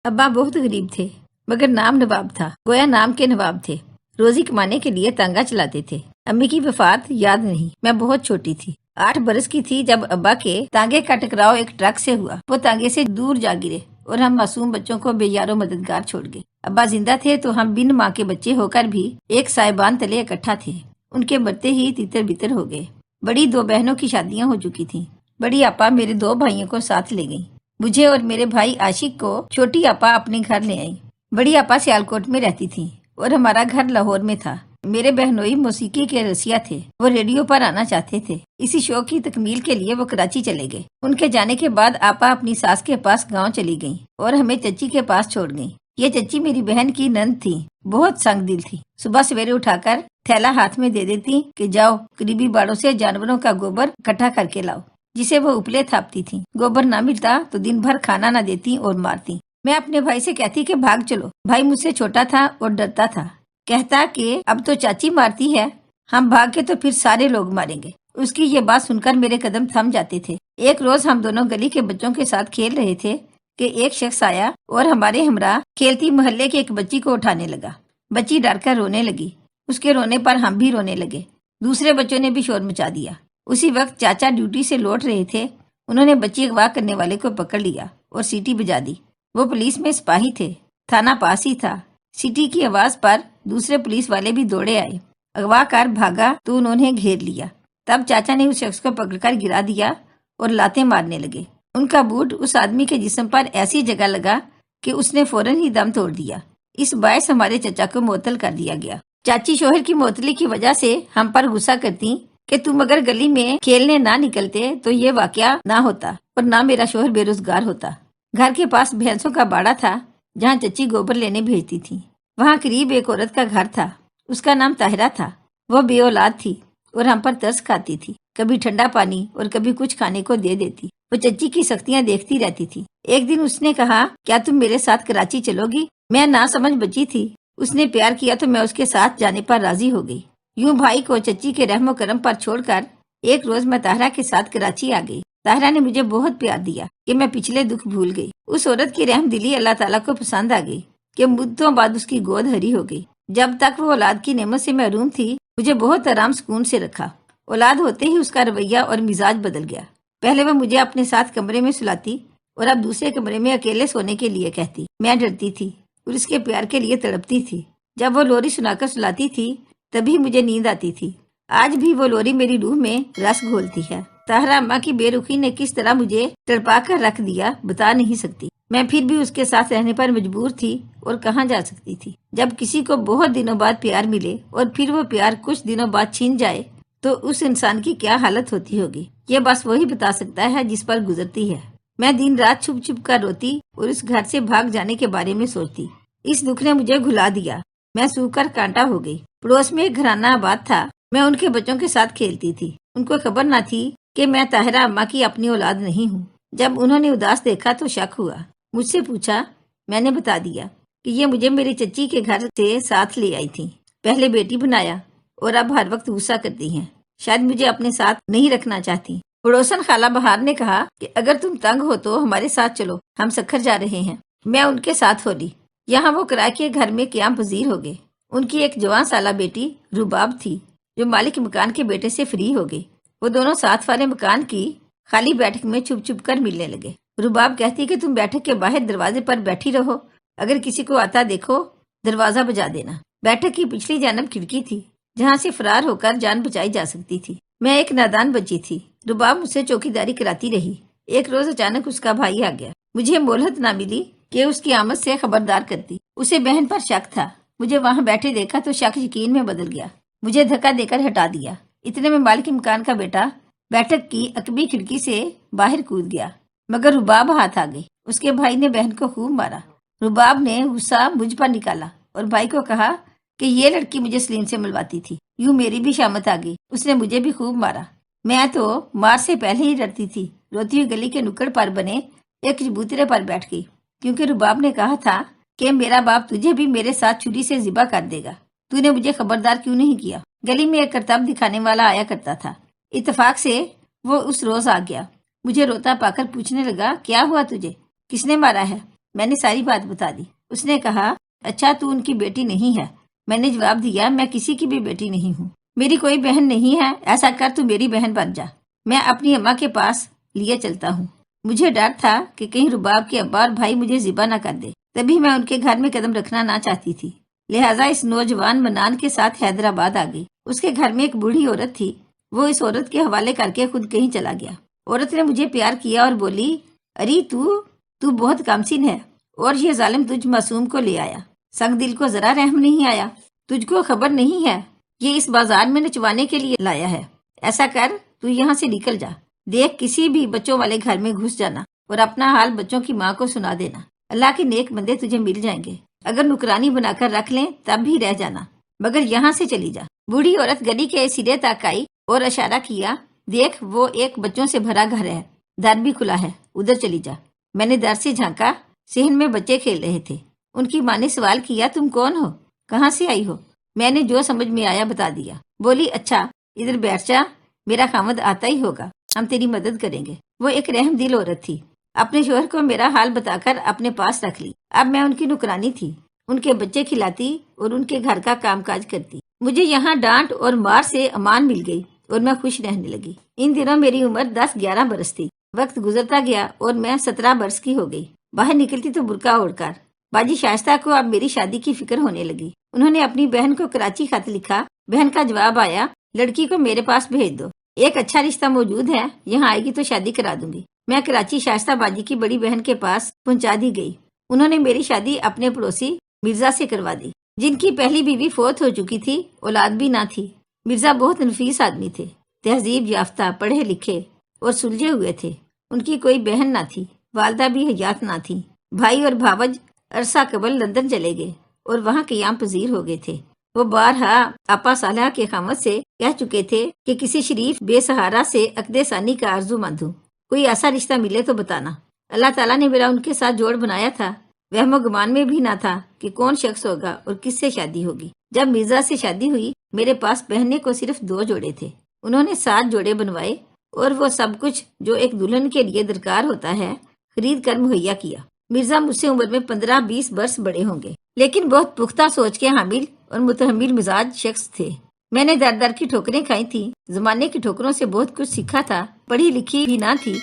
ابا بہت غریب تھے مگر نام نواب تھا، گویا نام کے نواب تھے۔ روزی کمانے کے لیے تانگا چلاتے تھے۔ امی کی وفات یاد نہیں، میں بہت چھوٹی تھی، 8 برس کی تھی جب ابا کے تانگے کا ٹکراؤ ایک ٹرک سے ہوا۔ وہ تانگے سے دور جا گرے اور ہم معصوم بچوں کو بے یار و مددگار چھوڑ گئے۔ ابا زندہ تھے تو ہم بن ماں کے بچے ہو کر بھی ایک سائبان تلے اکٹھا تھے۔ ان کے مرتے ہی تیتر بتر ہو گئے۔ بڑی 2 بہنوں کی شادیاں ہو چکی تھیں۔ بڑی آپا میرے 2 بھائیوں کو ساتھ لے گئیں۔ مجھے اور میرے بھائی عاشق کو چھوٹی آپا اپنے گھر لے آئیں۔ بڑی آپا سیالکوٹ میں رہتی تھیں اور ہمارا گھر لاہور میں تھا۔ میرے بہنوئی موسیقی کے رسیا تھے، وہ ریڈیو پر آنا چاہتے تھے۔ اسی شوق کی تکمیل کے لیے وہ کراچی چلے گئے۔ ان کے جانے کے بعد آپا اپنی ساس کے پاس گاؤں چلی گئیں اور ہمیں چچی کے پاس چھوڑ گئیں۔ یہ چچی میری بہن کی نند تھی، بہت سنگ دل تھی۔ صبح سویرے اٹھا کر تھیلا ہاتھ میں دے دیتی کہ جاؤ قریبی باڑوں سے جانوروں کا گوبر اکٹھا کر کے لاؤ، جسے وہ اپلے تھاپتی تھیں۔ گوبر نہ ملتا تو دن بھر کھانا نہ دیتی اور مارتی۔ میں اپنے بھائی سے کہتی کہ بھاگ چلو۔ بھائی مجھ سے چھوٹا تھا اور ڈرتا تھا، کہتا کہ اب تو چاچی مارتی ہے، ہم بھاگ کے تو پھر سارے لوگ ماریں گے۔ اس کی یہ بات سن کر میرے قدم تھم جاتے تھے۔ ایک روز ہم دونوں گلی کے بچوں کے ساتھ کھیل رہے تھے کہ ایک شخص آیا اور ہمارے ہمراہ کھیلتی محلے کے ایک بچی کو اٹھانے لگا۔ بچی ڈر کر رونے لگی۔ اس کے رونے پر ہم بھی رونے لگے۔ دوسرے بچوں نے بھی شور مچا دیا۔ اسی وقت چاچا ڈیوٹی سے لوٹ رہے تھے، انہوں نے بچی اغوا کرنے والے کو پکڑ لیا اور سیٹی بجا دی۔ وہ پولیس میں سپاہی تھے، تھانہ پاس ہی تھا۔ سیٹی کی آواز پر دوسرے پولیس والے بھی دوڑے آئے۔ اغوا کار بھاگا تو انہوں نے گھیر لیا۔ تب چاچا نے اس شخص کو پکڑ کر گرا دیا اور لاتیں مارنے لگے۔ ان کا بوٹ اس آدمی کے جسم پر ایسی جگہ لگا کہ اس نے فوراً ہی دم توڑ دیا۔ اس باعث ہمارے چچا کو معطل کر دیا گیا۔ چاچی شوہر کی معطلی کی وجہ سے ہم پر غصہ کرتی کہ تم اگر گلی میں کھیلنے نہ نکلتے تو یہ واقعہ نہ ہوتا اور نہ میرا شوہر بے روزگار ہوتا۔ گھر کے پاس بھینسوں کا باڑا تھا جہاں چچی گوبر لینے بھیجتی تھی۔ وہاں قریب ایک عورت کا گھر تھا، اس کا نام طاہرہ تھا۔ وہ بے اولاد تھی اور ہم پر ترس کھاتی تھی، کبھی ٹھنڈا پانی اور کبھی کچھ کھانے کو دے دیتی۔ وہ چچی کی سختیاں دیکھتی رہتی تھی۔ ایک دن اس نے کہا کیا تم میرے ساتھ کراچی چلو گی؟ میں نہ سمجھ بچی تھی، اس نے پیار کیا تو میں اس کے ساتھ جانے پر راضی ہو گئی۔ یوں بھائی کو چچی کے رحم و کرم پر چھوڑ کر ایک روز میں طاہرہ کے ساتھ کراچی آ گئی۔ طاہرہ نے مجھے بہت پیار دیا کہ میں پچھلے دکھ بھول گئی۔ اس عورت کی رحم دلی اللہ تعالیٰ کو پسند آ گئی کہ مدتوں بعد اس کی گود ہری ہو گئی۔ جب تک وہ اولاد کی نعمت سے محروم تھی مجھے بہت آرام سکون سے رکھا۔ اولاد ہوتے ہی اس کا رویہ اور مزاج بدل گیا۔ پہلے وہ مجھے اپنے ساتھ کمرے میں سلاتی اور اب دوسرے کمرے میں اکیلے سونے کے لیے کہتی۔ میں ڈرتی تھی اور اس کے پیار کے لیے تڑپتی تھی۔ جب وہ لوری سنا کر سلاتی تھی تبھی مجھے نیند آتی تھی۔ آج بھی وہ لوری میری روح میں رس گھولتی ہے۔ طاہرہ اماں کی بے رخی نے کس طرح مجھے تڑپا کر رکھ دیا بتا نہیں سکتی۔ میں پھر بھی اس کے ساتھ رہنے پر مجبور تھی اور کہاں جا سکتی تھی۔ جب کسی کو بہت دنوں بعد پیار ملے اور پھر وہ پیار کچھ دنوں بعد چھین جائے تو اس انسان کی کیا حالت ہوتی ہوگی، یہ بس وہی بتا سکتا ہے جس پر گزرتی ہے۔ میں دن رات چھپ چھپ کر روتی اور اس گھر سے بھاگ جانے کے بارے میں سوچتی۔ اس دکھ نے مجھے گھلا دیا۔ میں سو کر کانٹا ہو گئی۔ پڑوس میں ایک گھرانہ آباد تھا، میں ان کے بچوں کے ساتھ کھیلتی تھی۔ ان کو خبر نہ تھی کہ میں طاہرہ اماں کی اپنی اولاد نہیں ہوں۔ جب انہوں نے اداس دیکھا تو شک ہوا، مجھ سے پوچھا۔ میں نے بتا دیا کہ یہ مجھے میری چچی کے گھر سے ساتھ لے آئی تھی، پہلے بیٹی بنایا اور اب ہر وقت غصہ کرتی ہیں، شاید مجھے اپنے ساتھ نہیں رکھنا چاہتی۔ پڑوسن خالہ بہار نے کہا کہ اگر تم تنگ ہو تو ہمارے ساتھ چلو، ہم سکھر جا رہے ہیں۔ میں ان کے ساتھ ہو لی۔ یہاں وہ کرائے کے گھر میں قیام پذیر ہو گئے۔ ان کی ایک جوان سالہ بیٹی رباب تھی جو مالک مکان کے بیٹے سے فری ہو گئی۔ وہ دونوں ساتھ والے مکان کی خالی بیٹھک میں چھپ چھپ کر ملنے لگے۔ رباب کہتی کہ تم بیٹھک کے باہر دروازے پر بیٹھی رہو، اگر کسی کو آتا دیکھو دروازہ بجا دینا۔ بیٹھک کی پچھلی جانب کھڑکی تھی جہاں سے فرار ہو کر جان بچائی جا سکتی تھی۔ میں ایک نادان بچی تھی۔ رباب مجھ سے چوکیداری کراتی رہی۔ ایک روز اچانک اس کا بھائی آ گیا۔ مجھے مہلت نہ ملی کہ اس کی آمد سے خبردار کرتی۔ اسے بہن پر شک تھا۔ مجھے وہاں بیٹھے دیکھا تو شک یقین میں بدل گیا۔ مجھے دھکا دے کر ہٹا دیا۔ اتنے میں مالک مکان کا بیٹا بیٹھک کی عقبی کھڑکی سے باہر کود گیا، مگر رباب ہاتھ آ گئی۔ اس کے بھائی نے بہن کو خوب مارا۔ رباب نے غصہ مجھ پر نکالا اور بھائی کو کہا کہ یہ لڑکی مجھے سلیم سے ملواتی تھی۔ یوں میری بھی شامت آ گئی، اس نے مجھے بھی خوب مارا۔ میں تو مار سے پہلے ہی ڈرتی تھی۔ روتی ہوئی گلی کے نکڑ پر بنے ایک چبوترے پر بیٹھ گئی، کیونکہ رباب نے کہا تھا کہ میرا باپ تجھے بھی میرے ساتھ چھری سے ذبح کر دے گا، تو نے مجھے خبردار کیوں نہیں کیا؟ گلی میں ایک کرتب دکھانے والا آیا کرتا تھا۔ اتفاق سے وہ اس روز آ گیا۔ مجھے روتا پا کر پوچھنے لگا کیا ہوا تجھے، کس نے مارا ہے؟ میں نے ساری بات بتا دی۔ اس نے کہا اچھا تو ان کی بیٹی نہیں ہے؟ میں نے جواب دیا میں کسی کی بھی بیٹی نہیں ہوں، میری کوئی بہن نہیں ہے، ایسا کر تو میری بہن بن جا، میں اپنی اماں کے پاس لیے چلتا ہوں۔ مجھے ڈر تھا کہ کہیں رباب کے ابا اور بھائی مجھے ذبح نہ کر دے، تبھی میں ان کے گھر میں قدم رکھنا نہ چاہتی تھی، لہٰذا اس نوجوان منان کے ساتھ حیدرآباد آ گئی۔ اس کے گھر میں ایک بوڑھی عورت تھی، وہ اس عورت کے حوالے کر کے خود کہیں چلا گیا۔ عورت نے مجھے پیار کیا اور بولی اری تو بہت کامسن ہے، اور یہ ظالم تجھ معصوم کو لے آیا، سنگ دل کو ذرا رحم نہیں آیا، تجھ کو خبر نہیں ہے یہ اس بازار میں نچوانے کے لیے لایا ہے، ایسا کر تو یہاں سے نکل جا، دیکھ کسی بھی بچوں والے گھر میں گھس جانا اور اپنا حال بچوں کی ماں کو سنا دینا، اللہ کے نیک بندے تجھے مل جائیں گے، اگر نکرانی بنا کر رکھ لیں تب بھی رہ جانا، مگر یہاں سے چلی جا۔ بوڑھی عورت گلی کے سرے تک آئی اور اشارہ کیا، دیکھ وہ ایک بچوں سے بھرا گھر ہے، در بھی کھلا ہے، ادھر چلی جا۔ میں نے در سے جھانکا، صحن میں بچے کھیل رہے تھے۔ ان کی ماں نے سوال کیا تم کون ہو، کہاں سے آئی ہو؟ میں نے جو سمجھ میں آیا بتا دیا۔ بولی اچھا ادھر بیٹھ جا، میرا خامد آتا ہی ہوگا، ہم تیری مدد کریں گے۔ وہ ایک رحم دل عورت تھی، اپنے شوہر کو میرا حال بتا کر اپنے پاس رکھ لی۔ اب میں ان کی نکرانی تھی، ان کے بچے کھلاتی اور ان کے گھر کا کام کاج کرتی۔ مجھے یہاں ڈانٹ اور مار سے امان مل گئی اور میں خوش رہنے لگی۔ ان دنوں میری عمر 10-11 برس تھی۔ وقت گزرتا گیا اور میں 17 برس کی ہو گئی۔ باہر نکلتی تو برقع اوڑھ کر۔ باجی شائستہ کو اب میری شادی کی فکر ہونے لگی۔ انہوں نے اپنی بہن کو کراچی خط لکھا، بہن کا جواب آیا لڑکی کو میرے پاس بھیج دو، ایک اچھا رشتہ موجود ہے، یہاں آئے گی تو شادی کرا دوں گی۔ میں کراچی شائستہ باجی کی بڑی بہن کے پاس پہنچا دی گئی۔ انہوں نے میری شادی اپنے پڑوسی مرزا سے کروا دی، جن کی پہلی بیوی فوت ہو چکی تھی، اولاد بھی نہ تھی۔ مرزا بہت نفیس آدمی تھے، تہذیب یافتہ، پڑھے لکھے اور سلجھے ہوئے تھے۔ ان کی کوئی بہن نہ تھی، والدہ بھی حیات نہ تھی۔ بھائی اور بھاوج عرصہ قبل لندن چلے گئے اور وہاں قیام پذیر ہو گئے تھے۔ وہ بارہا آپا صالحہ کے خامد سے کہہ چکے تھے کہ کسی شریف بے سہارا سے عقد ثانی کا آرزو مند ہوں، کوئی ایسا رشتہ ملے تو بتانا۔ اللہ تعالیٰ نے میرا ان کے ساتھ جوڑ بنایا تھا، وہم و گمان میں بھی نہ تھا کہ کون شخص ہوگا اور کس سے شادی ہوگی۔ جب مرزا سے شادی ہوئی میرے پاس پہننے کو صرف 2 جوڑے تھے، انہوں نے 7 جوڑے بنوائے اور وہ سب کچھ جو ایک دلہن کے لیے درکار ہوتا ہے خرید کر مہیا کیا۔ مرزا مجھ سے عمر میں 15-20 برس بڑے ہوں گے، لیکن بہت پختہ سوچ کے حامل اور متحمل مزاج شخص تھے۔ میں نے در در کی ٹھوکریں کھائی تھی، زمانے کی ٹھوکروں سے بہت کچھ سیکھا تھا، پڑھی لکھی بھی نہ تھی۔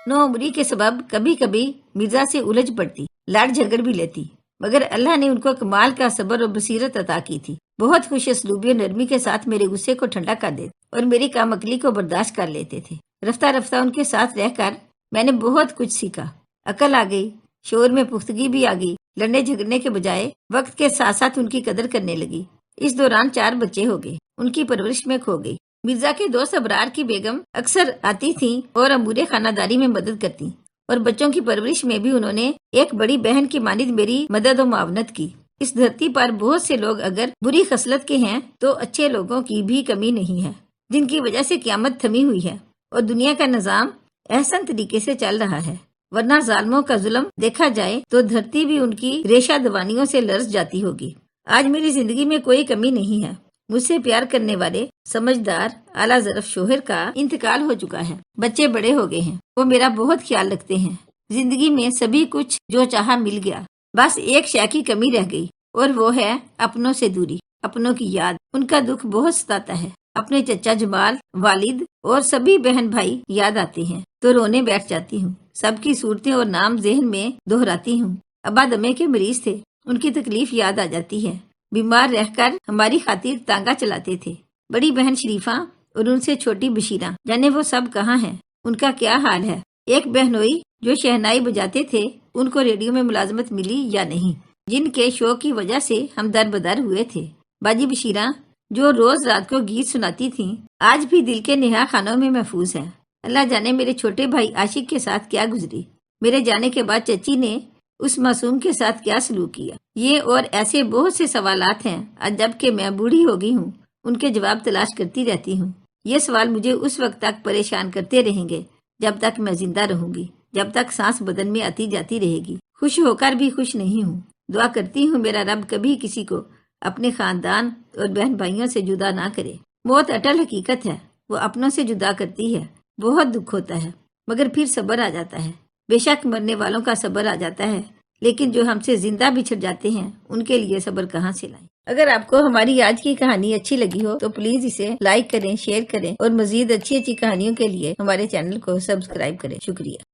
نوعمری کے سبب کبھی کبھی مرزا سے الجھ پڑتی، لڑ جھگڑ بھی لیتی، مگر اللہ نے ان کو کمال کا صبر اور بصیرت عطا کی تھی۔ بہت خوش اسلوبی اور نرمی کے ساتھ میرے غصے کو ٹھنڈا کر دیتے اور میری کام عقلی کو برداشت کر لیتے تھے۔ رفتہ رفتہ ان کے ساتھ رہ کر میں نے بہت کچھ سیکھا، عقل آ گئی، شعور میں پختگی بھی آ گئی، لڑنے جھگڑنے کے بجائے وقت کے ساتھ ساتھ ان کی قدر کرنے لگی۔ اس دوران 4 بچے ہو گئے، ان کی پرورش میں کھو گئی۔ مرزا کے 2 ابرار کی بیگم اکثر آتی تھیں اور امور خانہ داری میں مدد کرتی، اور بچوں کی پرورش میں بھی انہوں نے ایک بڑی بہن کی مانند میری مدد و معاونت کی۔ اس دھرتی پر بہت سے لوگ اگر بری خصلت کے ہیں تو اچھے لوگوں کی بھی کمی نہیں ہے، جن کی وجہ سے قیامت تھمی ہوئی ہے اور دنیا کا نظام احسن طریقے سے چل رہا ہے، ورنہ ظالموں کا ظلم دیکھا جائے تو دھرتی بھی ان کی ریشہ دوانیوں سے لرز جاتی ہوگی۔ آج میری زندگی میں کوئی کمی نہیں ہے، مجھ سے پیار کرنے والے سمجھدار اعلیٰ ظرف شوہر کا انتقال ہو چکا ہے، بچے بڑے ہو گئے ہیں، وہ میرا بہت خیال رکھتے ہیں۔ زندگی میں سبھی کچھ جو چاہا مل گیا، بس ایک شے کی کمی رہ گئی اور وہ ہے اپنوں سے دوری، اپنوں کی یاد۔ ان کا دکھ بہت ستاتا ہے، اپنے چچا جمال، والد اور سبھی بہن بھائی یاد آتے ہیں تو رونے بیٹھ جاتی ہوں، سب کی صورتیں اور نام ذہن میں دہراتی ہوں۔ ابا دمے کے مریض تھے، ان کی تکلیف یاد آ جاتی ہے، بیمار رہ کر ہماری خاطر تانگا چلاتے تھے۔ بڑی بہن شریفہ اور ان سے چھوٹی بشیرہ، جانے وہ سب کہاں ہیں، ان کا کیا حال ہے۔ ایک بہنوئی جو شہنائی بجاتے تھے، ان کو ریڈیو میں ملازمت ملی یا نہیں، جن کے شوق کی وجہ سے ہم در بدر ہوئے تھے۔ باجی بشیرہ جو روز رات کو گیت سناتی تھیں، آج بھی دل کے نہا خانوں میں محفوظ ہے۔ اللہ جانے میرے چھوٹے بھائی عاشق کے ساتھ کیا گزری، میرے جانے کے بعد چچی نے اس معصوم کے ساتھ کیا سلوک کیا۔ یہ اور ایسے بہت سے سوالات ہیں، آج جب کہ میں بوڑھی ہو گئی ہوں ان کے جواب تلاش کرتی رہتی ہوں۔ یہ سوال مجھے اس وقت تک پریشان کرتے رہیں گے جب تک میں زندہ رہوں گی، جب تک سانس بدن میں آتی جاتی رہے گی۔ خوش ہو کر بھی خوش نہیں ہوں۔ دعا کرتی ہوں میرا رب کبھی کسی کو اپنے خاندان اور بہن بھائیوں سے جدا نہ کرے۔ موت اٹل حقیقت ہے، وہ اپنوں سے جدا کرتی ہے، بہت دکھ ہوتا ہے، مگر پھر صبر آ جاتا ہے۔ بے شک مرنے والوں کا صبر آ جاتا ہے، لیکن جو ہم سے زندہ بچھڑ جاتے ہیں ان کے لیے صبر کہاں سے لائیں؟ اگر آپ کو ہماری آج کی کہانی اچھی لگی ہو تو پلیز اسے لائک کریں، شیئر کریں اور مزید اچھی کہانیوں کے لیے ہمارے چینل کو سبسکرائب کریں۔ شکریہ۔